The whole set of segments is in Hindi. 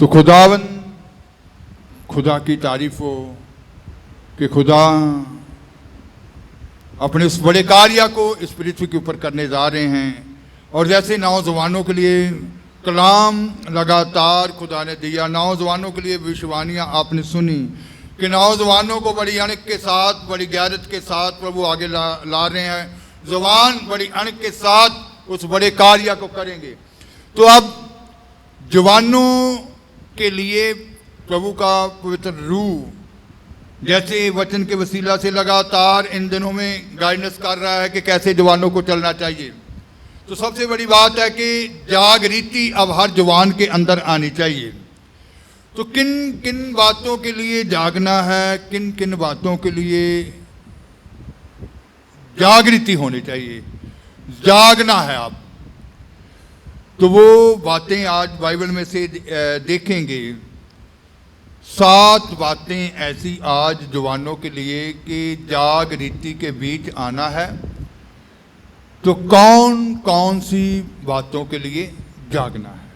तो खुदा की तारीफ हो कि खुदा अपने उस बड़े कार्य को इस पृथ्वी के ऊपर करने जा रहे हैं। और जैसे नौजवानों के लिए कलाम लगातार खुदा ने दिया, नौजवानों के लिए विश्वानियाँ आपने सुनी कि नौजवानों को बड़ी अणक के साथ, बड़ी गैरत के साथ प्रभु आगे ला रहे हैं। जवान बड़ी अणक के साथ उस बड़े कार्य को करेंगे। तो अब जवानों के लिए प्रभु का पवित्र रूह जैसे वचन के वसीला से लगातार इन दिनों में गाइडेंस कर रहा है कि कैसे जवानों को चलना चाहिए। तो सबसे बड़ी बात है कि जागृति अब हर जवान के अंदर आनी चाहिए। तो किन किन बातों के लिए जागना है, किन किन बातों के लिए जागृति होनी चाहिए, जागना है आप, तो वो बातें आज बाइबल में से देखेंगे। 7 बातें ऐसी आज जवानों के लिए कि जागृति के बीच आना है। तो कौन कौन सी बातों के लिए जागना है?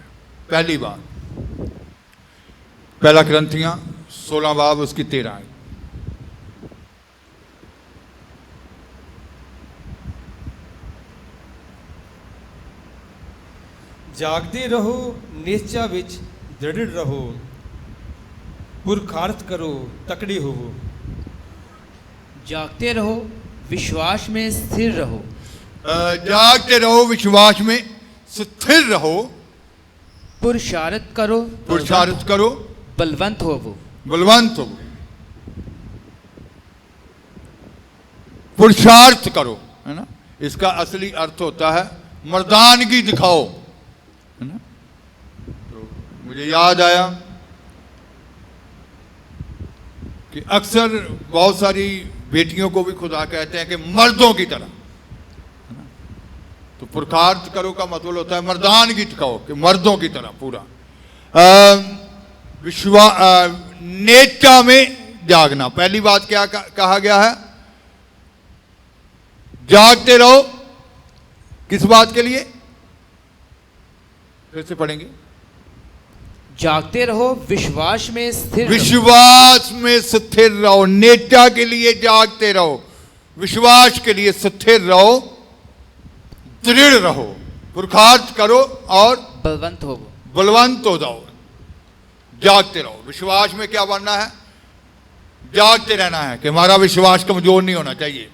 पहली बात, पहला कुरिन्थियों 16 बाब उसकी 13 आयत। जागते रहो, निश्चा विच दृढ़ रहो, पुरुषार्थ करो, तकड़े होवो। जागते रहो, विश्वास में स्थिर रहो। जागते रहो, विश्वास में स्थिर रहो। पुरुषार्थ करो, बलवंत हो। पुरुषार्थ करो, है ना। इसका असली अर्थ होता है मर्दानगी दिखाओ, है ना। तो मुझे याद आया कि अक्सर बहुत सारी बेटियों को भी खुदा कहते हैं कि मर्दों की तरह, है ना। तो पुरुषार्थ करो का मतलब होता है मर्दानगी दिखाओ, कि मर्दों की तरह पूरा नेचा में जागना। पहली बात क्या कहा गया है? जागते रहो। किस बात के लिए? फिर से पढ़ेंगे। जागते रहो, विश्वास में स्थिर, विश्वास में स्थिर रहो। नेचा के लिए जागते रहो, विश्वास के लिए स्थिर रहो, दृढ़ रहो, पुरुषार्थ करो और बलवंत हो जाओ। जागते रहो। विश्वास में क्या बनना है? जागते रहना है कि हमारा विश्वास कमजोर नहीं होना चाहिए।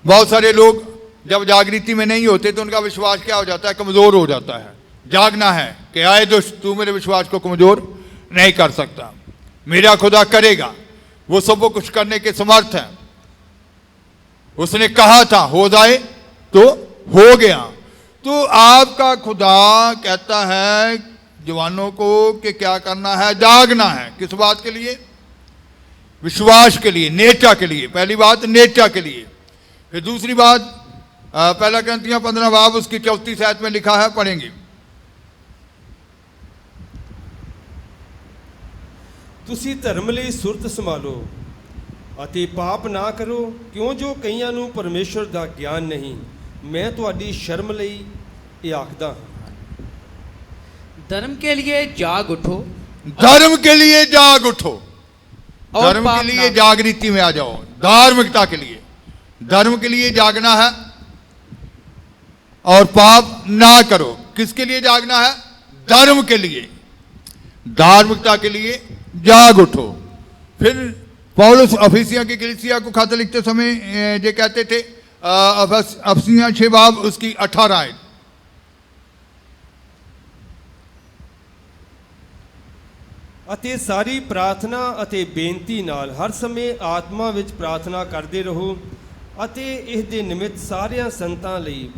बहुत सारे लोग जब जागृति में नहीं होते तो उनका विश्वास क्या हो जाता है? कमजोर हो जाता है। जागना है कि आए दुष्ट, तू मेरे विश्वास को कमजोर नहीं कर सकता, मेरा खुदा करेगा, वो सब कुछ करने के समर्थ है। उसने कहा था हो जाए तो हो गया। तो आपका खुदा कहता है जवानों को कि क्या करना है? जागना है। किस बात के लिए? विश्वास के लिए, नेचा के लिए। पहली बात नेचा के लिए। फिर दूसरी बात, पहला कुरिन्थियों 15 बाब उसकी 34 आयत में लिखा है, पढ़ेंगे। ਤੁਸੀਂ ਧਰਮ ਲਈ ਸੁਰਤ ਸੰਭਾਲੋ ਅਤੇ ਪਾਪ ਨਾ ਕਰੋ, ਕਿਉਂ ਜੋ ਕਈਆਂ ਨੂੰ ਪਰਮੇਸ਼ਰ ਦਾ ਗਿਆਨ ਨਹੀਂ। ਮੈਂ ਤੁਹਾਡੀ ਸ਼ਰਮ ਲਈ ਇਹ ਆਖਦਾ। धर्म के लिए जाग उठो, धर्म के लिए जाग उठो, धर्म के लिए जागृति में आ जाओ। धार्मिकता के लिए, धर्म के लिए जागना है और पाप ना करो। किसके लिए जागना है? धर्म के लिए, धार्मिकता के लिए जाग उठो। फिर पौलुस अफिसिया की कलीसिया को खत लिखते समय ये कहते थे, अफसियां 6 बाब उसकी 18 आयत। ਅਤੇ ਸਾਰੀ ਪ੍ਰਾਰਥਨਾ ਅਤੇ ਬੇਨਤੀ ਨਾਲ ਹਰ ਸਮੇਂ ਆਤਮਾ ਵਿੱਚ ਪ੍ਰਾਰਥਨਾ ਕਰਦੇ ਰਹੋ ਅਤੇ ਇਸ ਦੇ ਨਿਮਿਤ ਸਾਰਿਆਂ ਸੰਤਾਂ ਲਈ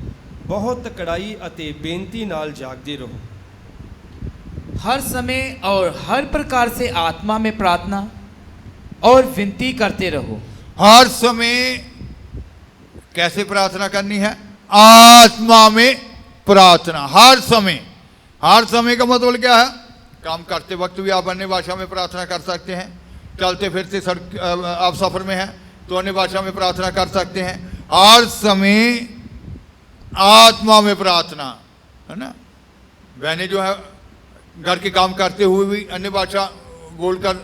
ਬਹੁਤ ਕੜਾਈ ਅਤੇ ਬੇਨਤੀ ਨਾਲ ਜਾਗਦੇ ਰਹੋ। हर समय और हर प्रकार से आत्मा में प्रार्थना और विनती करते रहो। हर समय कैसे प्रार्थना करनी है? आत्मा में प्रार्थना। हर समय, हर समय का मतलब क्या है? काम करते वक्त भी आप अन्य भाषा में प्रार्थना कर सकते हैं। चलते फिरते सड़क आप सफर में हैं तो अन्य भाषा में प्रार्थना कर सकते हैं। हर समय आत्मा में प्रार्थना, है ना। मैंने जो है घर के काम करते हुए भी अन्य भाषा बोलकर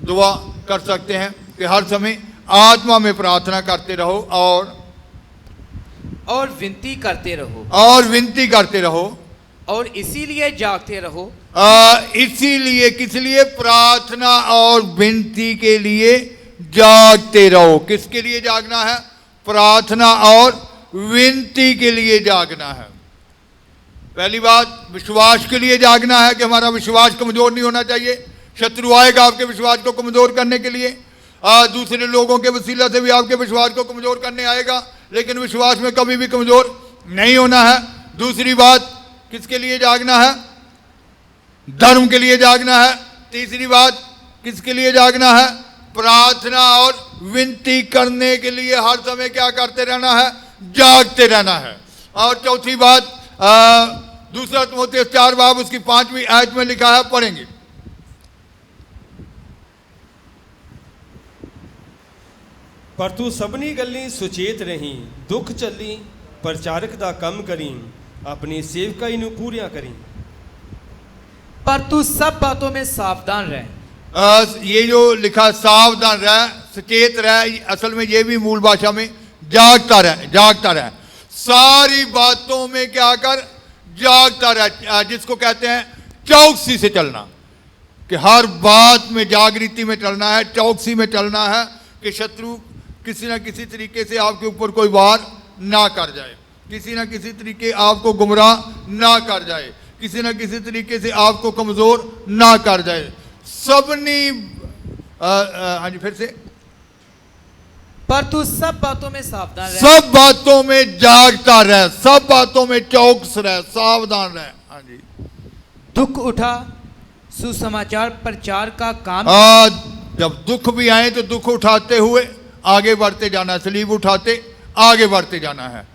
दुआ कर सकते हैं कि हर समय आत्मा में प्रार्थना करते रहो और विनती करते रहो और विनती करते रहो और इसीलिए जागते रहो। इसीलिए किस लिए? प्रार्थना और विनती के लिए जागते रहो। किसके लिए जागना है? प्रार्थना और विनती के लिए जागना है। पहली बात, विश्वास के लिए जागना है कि हमारा विश्वास कमजोर नहीं होना चाहिए। शत्रु आएगा आपके विश्वास को कमजोर करने के लिए, दूसरे लोगों के वसीला से भी आपके विश्वास को कमजोर करने आएगा, लेकिन विश्वास में कभी भी कमजोर नहीं होना है। दूसरी बात, किसके लिए जागना है? धर्म के लिए जागना है। तीसरी बात, किसके लिए जागना है? प्रार्थना और विनती करने के लिए हर समय क्या करते रहना है? जागते रहना है। और चौथी बात, दूसरा तिमोथेयुस 4 बाब उसकी 5वीं आयत में लिखा है, पढ़ेंगे। पर तू सबनी गल्ली सुचेत रही, दुख चली, प्रचारक दा कम करी, अपनी सेवकाई नू पूरियां करी। पर तू सब बातों में सावधान रह। ये जो लिखा सावधान रह, सचेत रह, असल में ये भी मूल भाषा में जागता रह। सारी बातों में क्या कर? जागता रह, जिसको कहते हैं चौकसी से चलना, कि हर बात में जागृति में चलना है, चौकसी में चलना है, कि शत्रु किसी ना किसी तरीके से आपके ऊपर कोई वार ना कर जाए, किसी ना किसी तरीके आपको गुमराह ना कर जाए, किसी ना किसी तरीके से आपको कमजोर ना कर जाए। सबनी हाँ जी, फिर से। पर तू सब बातों में सावधान रह। सब बातों में जागता रह, सब बातों में चौकस रह, सावधान रह। हाँ जी। दुख उठा, सुसमाचार प्रचार का काम। जब दुख भी आए तो दुख उठाते हुए आगे बढ़ते जाना, सलीब उठाते आगे बढ़ते जाना है,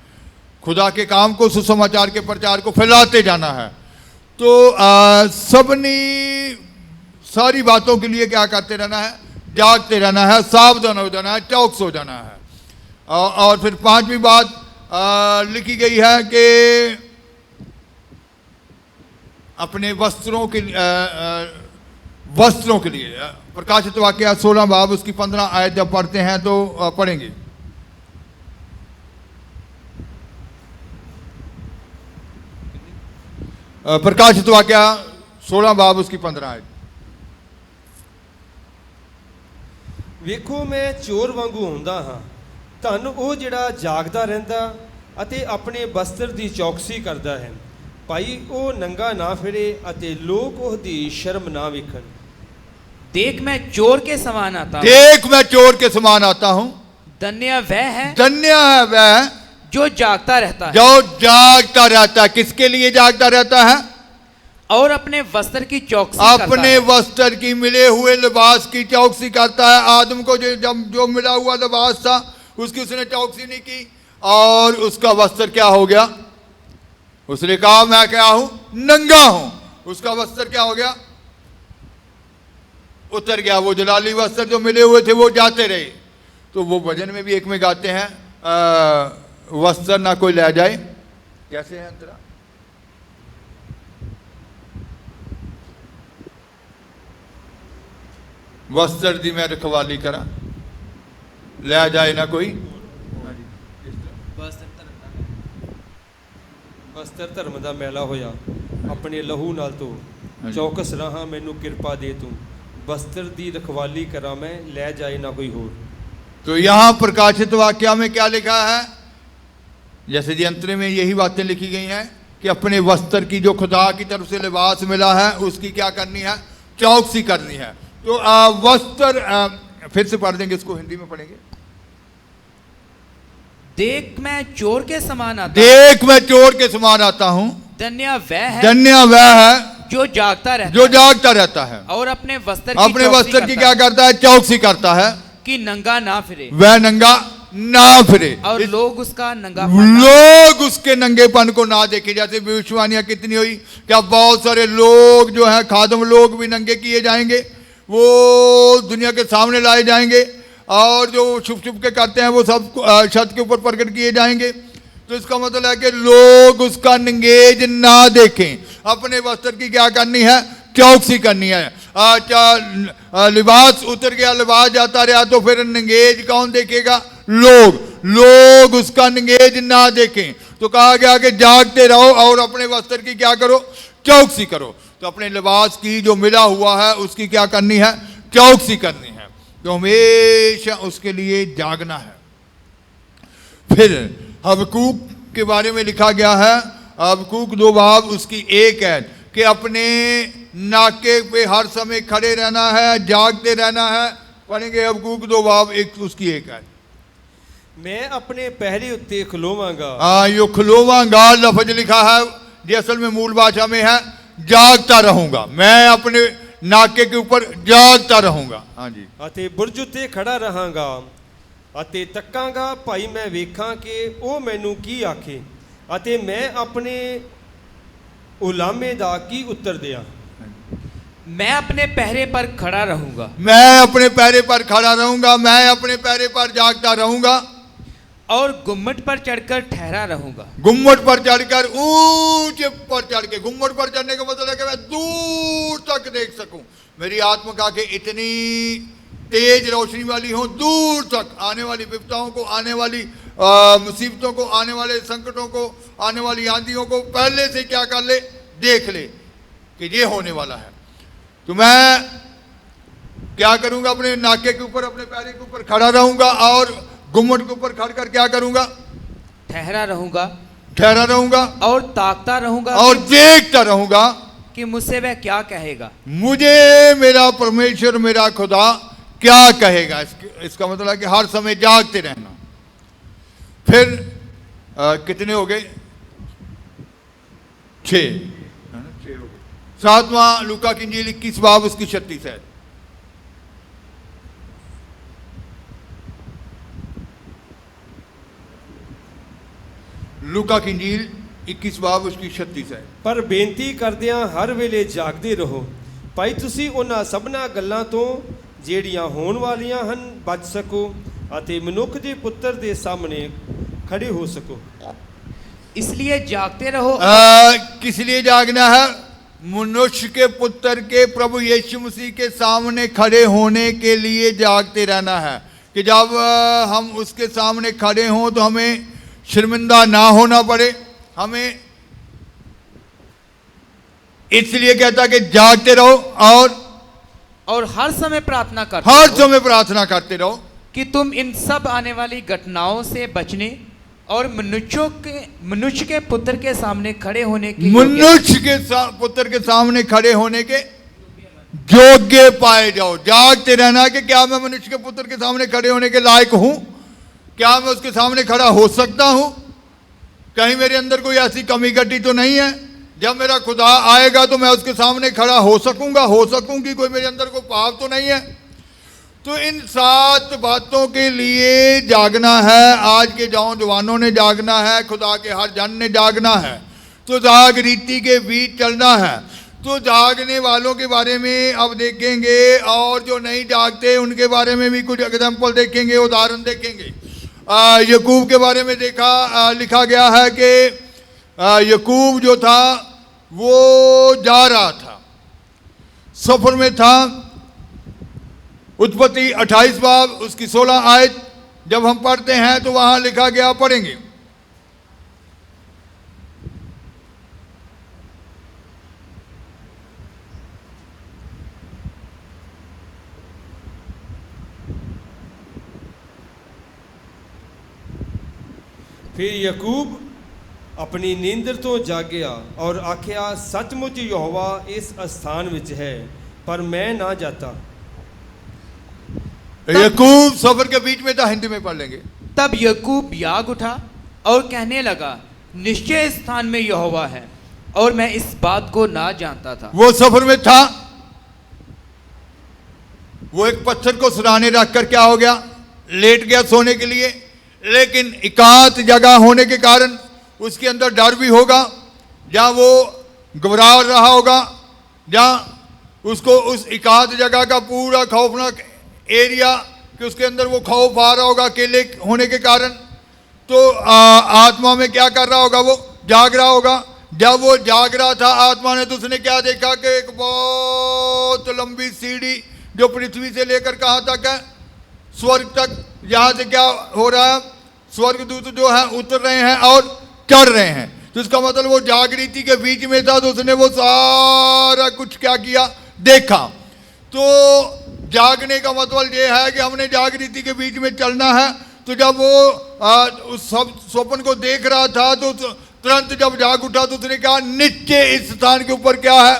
खुदा के काम को, सुसमाचार के प्रचार को फैलाते जाना है। तो सबनी सारी बातों के लिए क्या करते रहना है? जागते रहना है, सावधान हो जाना है, चौकस हो जाना है। और फिर 5वीं बात लिखी गई है कि अपने वस्त्रों के लिए प्रकाशित वाक्य 16 बाब उसकी 15 आयत जब पढ़ते हैं तो पढ़ेंगे। प्रकाशित वाक्य 16 बाब उसकी 15 आयत। ਵੇਖੋ ਮੈਂ ਚੋਰ ਵਾਂਗੂ ਹੁੰਦਾ ਹਾਂ, ਧੰਨ ਉਹ ਜਿਹੜਾ ਜਾਗਦਾ ਰਹਿੰਦਾ ਅਤੇ ਆਪਣੇ ਬਸਤਰ ਦੀ ਚੌਕਸੀ ਕਰਦਾ ਹੈ, ਭਾਈ ਉਹ ਨੰਗਾ ਨਾ ਫਿਰੇ ਅਤੇ ਲੋਕ ਉਹਦੀ ਸ਼ਰਮ ਨਾ ਵੇਖਣ। देख मैं चोर के समान आता हूँ। देख मैं चोर के समान आता हूँ। धन्य वह है, धन्य है वह जो जागता रहता है। जो जागता रहता है। किसके लिए जागता रहता है? और अपने वस्त्र की चौकसी करता है। अपने वस्त्र की, मिले हुए लिबास की चौकसी करता है। आदम को जो मिला हुआ लिबास था उसकी उसने चौकसी नहीं की और उसका वस्त्र क्या हो गया? उसने कहा मैं क्या हूं? नंगा हूं। उसका वस्त्र क्या हो गया? उतर गया। वो जलाली वस्त्र जो मिले हुए थे वो जाते रहे। तो वो भजन में भी एक में गाते हैं, वस्त्र ना कोई ले जाए। कैसे है अंतरा? वस्त्र दी मैं रखवाली करा, ले जाए ना कोई। ਵਸਤਰ ਧਰਮ ਦਾ ਮੈਲਾ ਹੋਇਆ, ਆਪਣੇ ਲਹੂ ਨਾਲ ਧੋ, ਚੌਕਸ ਰਹਾ ਮੈਨੂੰ ਕਿਰਪਾ ਦੇ ਤੂੰ, वस्त्र दी रखवाली करा मैं, ले जाए ना कोई होर। तो यहाँ प्रकाशित वाक्य में क्या लिखा है? जैसे जी अंतरे में यही बातें लिखी गई हैं कि अपने वस्त्र की, जो खुदा की तरफ से लिबास मिला है, उसकी क्या करनी है? चौकसी करनी है। तो वस्त्र फिर से पढ़ देंगे, इसको हिंदी में पढ़ेंगे। देख मैं चोर के समान आता, देख मैं चोर के समान आता हूँ। धन्य वह है, धन्य वह है जो जागता रहता, जो जागता रहता है और अपने वस्त्र की क्या करता है? चौकसी करता है कि नंगा ना फिरे, वह नंगा ना फिरे और लोग उसका नंगा, लोग उसके नंगेपन को ना देखे। जैसे भविष्यवाणियां कितनी हुई, क्या बहुत सारे लोग जो है, खादम लोग भी नंगे किए जाएंगे, वो दुनिया के सामने लाए जाएंगे, और जो छुप छुप के करते हैं वो सब छत के ऊपर प्रकट किए जाएंगे। तो इसका मतलब है कि लोग उसका निंगेज ना देखें। अपने वस्त्र की क्या करनी है? चौकसी करनी है। लिबास उतर गया, लिबास जाता रहा तो फिर निंगेज कौन देखेगा? लोग उसका निंगेज ना देखें। तो कहा गया कि जागते रहो और अपने वस्त्र की क्या करो? चौकसी करो। तो अपने लिबास की जो मिला हुआ है उसकी क्या करनी है? चौकसी करनी है। तो हमेशा उसके लिए जागना है। फिर हबकूक के बारे में लिखा गया है, हबकूक 2 बाब उसकी 1 है कि अपने नाके पे हर समय खड़े रहना है, जागते रहना है। पढ़ेंगे हबकूक 2 बाब 1 उसकी 1 है। मैं अपने पहरे उत्ते खलोवांगा। यो खलोवांगा लफ्ज लिखा है, जो असल में मूल भाषा में है जागता रहूंगा। मैं अपने नाके के ऊपर जागता रहूंगा। हाँ जी। ਅਤੇ ਬੁਰਜ ਉੱਤੇ ਖੜਾ ਰਹਾਂਗਾ ਅਤੇ ਤੱਕਾਂਗਾ ਭਾਈ ਮੈਂ ਵੇਖਾਂ ਕਿ ਉਹ ਮੈਨੂੰ ਕੀ ਆਖੇ ਅਤੇ ਮੈਂ ਆਪਣੇ ਉਲਾਮੇ ਦਾ ਕੀ ਉੱਤਰ ਦਿਆਂ। मैं अपने पहरे पर खड़ा रहूंगा। मैं अपने पैरे पर खड़ा रहूंगा, मैं अपने पैरे पर जागता रहूंगा और गुम्मट पर चढ़कर ठहरा रहूंगा। गुम्मट पर चढ़कर, ऊंचे पर चढ़ के, गुम्मट पर चढ़ने का मतलब है कि मैं दूर तक देख सकूं। मेरी आत्मा के इतनी तेज रोशनी वाली हो, दूर तक आने वाली विपदाओं को, आने वाली मुसीबतों को, आने वाले संकटों को, आने वाली आंधियों को पहले से क्या कर ले? देख ले कि ये होने वाला है। तो मैं क्या करूंगा? अपने नाके के ऊपर, अपने पैरे के ऊपर खड़ा रहूंगा और गुम्मट के ऊपर खड़ कर क्या करूंगा? ठहरा रहूंगा। ठहरा रहूंगा और ताकता रहूंगा और देखता रहूंगा कि मुझसे वह क्या कहेगा। मुझे मेरा परमेश्वर, मेरा खुदा क्या कहेगा। इसका मतलब है कि हर समय जागते रहना। फिर कितने हो गए? 6। 7वां लूका की इंजील 21 बाब उसकी 36 है। लूका की इंजील 21 ਬਾਬ उसकी 36 ਹੈ। ਪਰ ਬੇਨਤੀ ਕਰਦਿਆਂ ਹਰ ਵੇਲੇ ਜਾਗਦੇ ਰਹੋ ਭਾਈ ਤੁਸੀਂ ਉਹਨਾਂ ਸਭਨਾ ਗੱਲਾਂ ਤੋਂ ਜਿਹੜੀਆਂ ਹੋਣ ਵਾਲੀਆਂ ਹਨ ਬਚ ਸਕੋ ਅਤੇ ਮਨੁੱਖ ਦੇ ਪੁੱਤਰ ਦੇ ਸਾਹਮਣੇ खड़े हो सको। इसलिए जागते रहो। किस लिए जागना है? मनुष्य के पुत्र के प्रभु यीशु मसीह के सामने खड़े होने के लिए जागते रहना है कि जब हम उसके सामने खड़े हों तो हमें शर्मिंदा ना होना पड़े। हमें इसलिए कहता कि जागते रहो और हर समय प्रार्थना करते हर रहो समय प्रार्थना करते रहो कि तुम इन सब आने वाली घटनाओं से बचने और मनुष्य के पुत्र के सामने खड़े होने के मनुष्य के पुत्र के सामने खड़े होने के योग्य पाए जाओ। जागते रहना कि क्या मैं मनुष्य के पुत्र के सामने खड़े होने के लायक हूं? क्या मैं उसके सामने खड़ा हो सकता हूं? कहीं मेरे अंदर कोई ऐसी कमी घटी तो नहीं है? जब मेरा खुदा आएगा तो मैं उसके सामने खड़ा हो सकूंगा, हो सकूंगी? कोई मेरे अंदर कोई पाप तो नहीं है? तो इन 7 बातों के लिए जागना है। आज के जवानों ने जागना है, खुदा के हर जन ने जागना है। तो जाग रीति के बीच चलना है। तो जागने वालों के बारे में अब देखेंगे और जो नहीं जागते उनके बारे में भी कुछ एग्जाम्पल देखेंगे, उदाहरण देखेंगे। यकूब के बारे में लिखा गया है कि यकूब जो था वो जा रहा था, सफर में था। उत्पत्ति 28 बाब उसकी 16 आयत जब हम पढ़ते हैं तो वहां लिखा गया, पढ़ेंगे। फिर यकूब अपनी नींदर तो जागया और आख्या सचमुच यहोवा इस स्थान विच है पर मैं ना जाता। यकूब सफर के बीच में था, हिंदी में पढ़ लेंगे। तब यकूब याग उठा और कहने लगा निश्चय इस स्थान में यहोवा है और मैं इस बात को ना जानता था। वो सफर में था, वो एक पत्थर को सिरहाने रखकर क्या हो गया? लेट गया सोने के लिए। लेकिन एकांत जगह होने के कारण उसके अंदर डर भी होगा, जहां वो घबरा रहा होगा, जहां उसको उस एकांत जगह का पूरा खौफनाक एरिया कि उसके अंदर वो खौफ आ रहा होगा अकेले होने के कारण। तो आत्मा में क्या कर रहा होगा? वो जाग रहा होगा। जब वो जाग रहा था आत्मा ने, तो उसने क्या देखा कि एक बहुत लंबी सीढ़ी जो पृथ्वी से लेकर कहाँ तक है? स्वर्ग तक। यहाँ से क्या हो रहा है? स्वर्गदूत जो है उतर रहे हैं और चढ़ रहे हैं। तो इसका मतलब वो जागृति के बीच में था, तो उसने वो सारा कुछ क्या किया? देखा। तो जागने का मतलब ये है कि हमने जागृति के बीच में चलना है। तो जब वो उस सब स्वप्न को देख रहा था, तो तुरंत जब जाग उठा तो उसने कहा नीचे इस स्थान के ऊपर क्या है?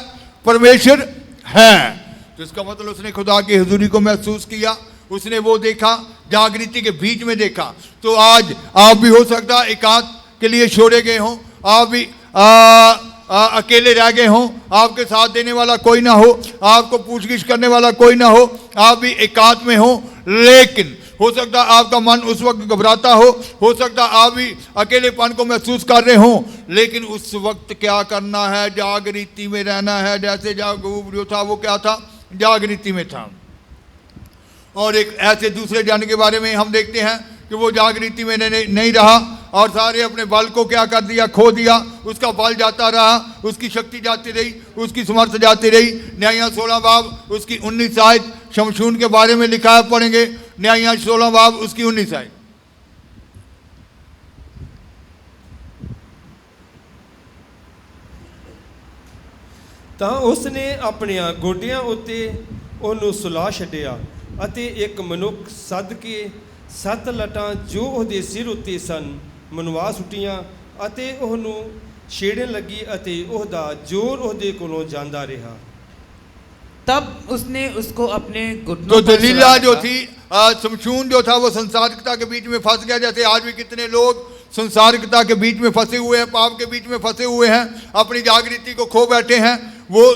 परमेश्वर है। तो इसका मतलब उसने खुदा की हुजूरी को महसूस किया, उसने वो देखा, जागृति के बीच में देखा। तो आज आप भी हो सकता है एकांत के लिए छोड़े गए हों, आप भी अकेले रह गए हों, आपके साथ देने वाला कोई ना हो, आपको पूछगिछ करने वाला कोई ना हो, आप भी एकांत में हो। लेकिन हो सकता है आपका मन उस वक्त घबराता हो सकता है आप भी अकेलेपन को महसूस कर रहे हो। लेकिन उस वक्त क्या करना है? जागृति में रहना है। जैसे याकूब जो था वो क्या था? जागृति में था। और एक ऐसे दूसरे जन के बारे में हम देखते हैं कि वो जागृति में नहीं रहा और सारे अपने बल को क्या कर दिया? खो दिया। उसका बल जाता रहा, उसकी शक्ति जाती रही, उसकी समर्थ जाती रही। न्यायियाँ 16 बाब उसकी 19 आयत शमशून के बारे में लिखा है, पढ़ेंगे। न्यायियाँ 16 बाब उसकी 19 आयत। ਤਾਂ ਉਸਨੇ ਆਪਣੀਆਂ ਗੋਡਿਆਂ ਉੱਤੇ ਉਹਨੂੰ ਸੁਲਾ ਛੱਡਿਆ ਅਤੇ ਇੱਕ ਮਨੁੱਖ ਸੱਦ ਕੇ 7 ਲਟਾਂ ਜੋ ਉਹਦੇ ਸਿਰ ਉੱਤੇ ਸਨ ਮਨਵਾ ਸੁੱਟੀਆਂ ਅਤੇ ਉਹਨੂੰ ਛੇੜਨ ਲੱਗੀ ਅਤੇ ਉਹਦਾ ਜ਼ੋਰ ਉਹਦੇ ਕੋਲੋਂ ਜਾਂਦਾ ਰਿਹਾ। तब उसने उसको अपने घुटनों तो पर दलीला सुला जो रखा। थी शमशून जो था वो संसारिकता के बीच में फंस गया। जैसे आज भी कितने लोग संसारिकता के बीच में फंसे हुए हैं, पाप के बीच में फंसे हुए हैं, अपनी जागृति को खो बैठे हैं। वो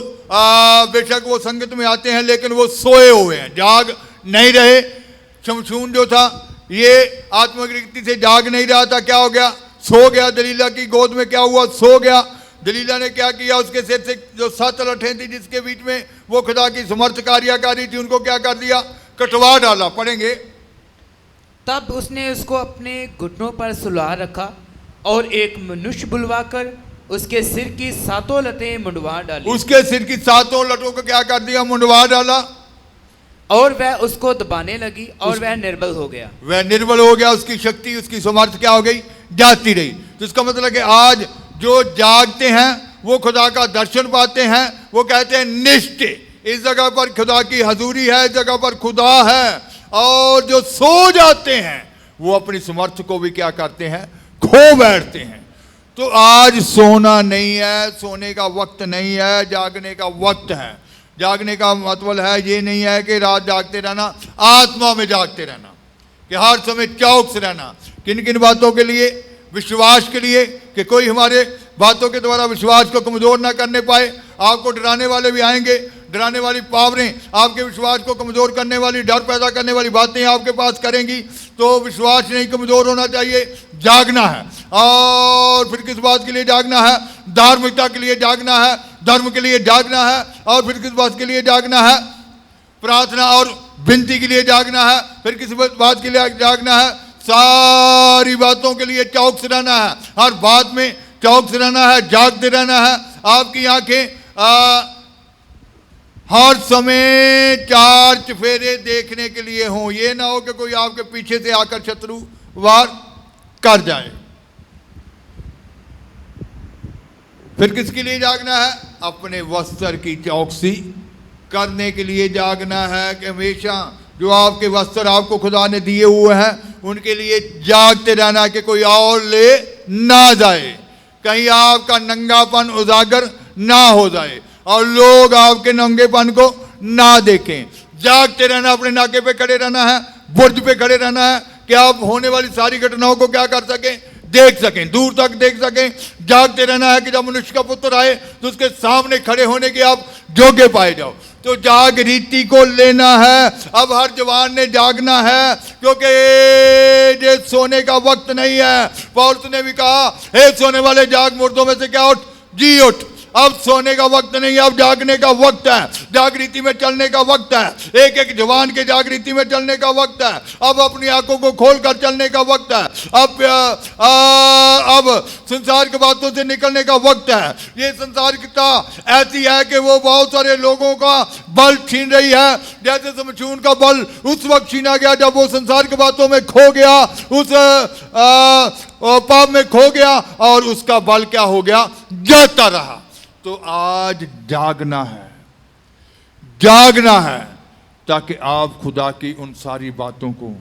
बेशक वो संगत में आते हैं लेकिन वो सोए हुए हैं, जाग नहीं रहे। शमशून जो था ये आत्मगृति से जाग नहीं रहा था। क्या हो गया? सो गया। दलीला की गोद में क्या हुआ? सो गया। दलीला ने क्या किया? उसके सिर से जो 7 लठें थी जिसके बीच में वो खुदा की समर्थ कार्यकारी थी, उनको क्या कर दिया? कटवा डाला। पढ़ेंगे। तब उसने उसको अपने घुटनों पर सुला रखा और एक मनुष्य बुलवाकर उसके सिर की 7 लटें मुंडवा डाली। उसके सिर की 7 लटों को क्या कर दिया? मुंडवा डाला। और वह उसको दबाने लगी और वह निर्बल हो गया। वह निर्बल हो गया। उसकी शक्ति, उसकी समर्थ क्या हो गई? जाती रही। तो इसका मतलब कि आज जो जागते हैं वो खुदा का दर्शन पाते हैं। वो कहते हैं निष्ठ इस जगह पर खुदा की हजूरी है, इस जगह पर खुदा है। और जो सो जाते हैं वो अपनी समर्थ को भी क्या करते हैं? खो बैठते हैं। तो आज सोना नहीं है, सोने का वक्त नहीं है, जागने का वक्त है। जागने का मतलब है ये नहीं है कि रात जागते रहना, आत्मा में जागते रहना, कि हर समय चौकस रहना। किन किन बातों के लिए? विश्वास के लिए, कि कोई हमारे बातों के द्वारा विश्वास को कमज़ोर ना करने पाए। आपको डराने वाले भी आएंगे, डराने वाली पावरें आपके विश्वास को कमज़ोर करने वाली, डर पैदा करने वाली बातें आपके पास करेंगी। तो विश्वास नहीं कमज़ोर होना चाहिए, जागना है। और फिर किस बात के लिए जागना है? धार्मिकता के लिए जागना है, धर्म के लिए जागना है। और फिर किस बात के लिए जागना है? प्रार्थना और विनती के लिए जागना है। फिर किस बात के लिए जागना है? सारी बातों के लिए चौकस रहना है, हर बात में चौकस रहना है, जागते रहना है। आपकी आंखें हर समय 4 चफेरे देखने के लिए हों। ये ना हो कि कोई आपके पीछे से आकर शत्रु वार कर जाए। फिर किसके लिए जागना है? अपने वस्त्र की चौकसी करने के लिए जागना है, कि हमेशा जो आपके वस्त्र आपको खुदा ने दिए हुए हैं उनके लिए जागते रहना, कि कोई और ले ना जाए, कहीं आपका नंगापन उजागर ना हो जाए और लोग आपके नंगेपन को ना देखें। जागते रहना, अपने नाके पे खड़े रहना है, बुर्ज पे खड़े रहना है, कि आप होने वाली सारी घटनाओं को क्या कर सकें? देख सकें, दूर तक देख सकें। जागते रहना है कि जब मनुष्य का पुत्र आए तो उसके सामने खड़े होने के आप योग्य पाए जाओ। तो जागृति को लेना है। अब हर जवान ने जागना है, क्योंकि ये सोने का वक्त नहीं है। पौलुस ने भी कहा, हे सोने वाले जाग, मुर्दों में से क्या उठ, जी उठ। अब सोने का वक्त नहीं, अब जागने का वक्त है, जागृति में चलने का वक्त है। एक एक जवान के जागृति में चलने का वक्त है। अब अपनी आंखों को खोलकर चलने का वक्त है। अब संसार की बातों से निकलने का वक्त है। ये संसारिकता ऐसी है कि वो बहुत सारे लोगों का बल छीन रही है, जैसे शमशून का बल उस वक्त छीना गया जब वो संसार की बातों में खो गया, उस पाप में खो गया, और उसका बल क्या हो गया? जाता रहा। तो आज जागना है, जागना है, ताकि आप खुदा की उन सारी बातों को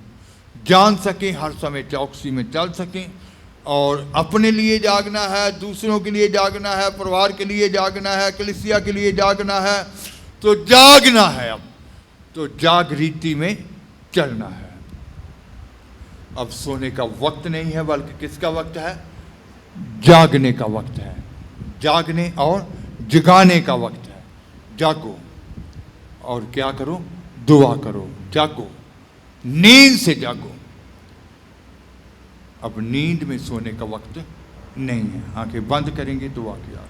जान सकें, हर समय चौकसी में चल सकें। और अपने लिए जागना है, दूसरों के लिए जागना है, परिवार के लिए जागना है, कलीसिया के लिए जागना है। तो जागना है, अब तो जागृति में चलना है। अब सोने का वक्त नहीं है, बल्कि किसका वक्त है? जागने का वक्त है। जागने और जगाने का वक्त है। जागो और क्या करो? दुआ करो। जागो, नींद से जागो। अब नींद में सोने का वक्त नहीं है। आंखें बंद करेंगे, दुआ किया।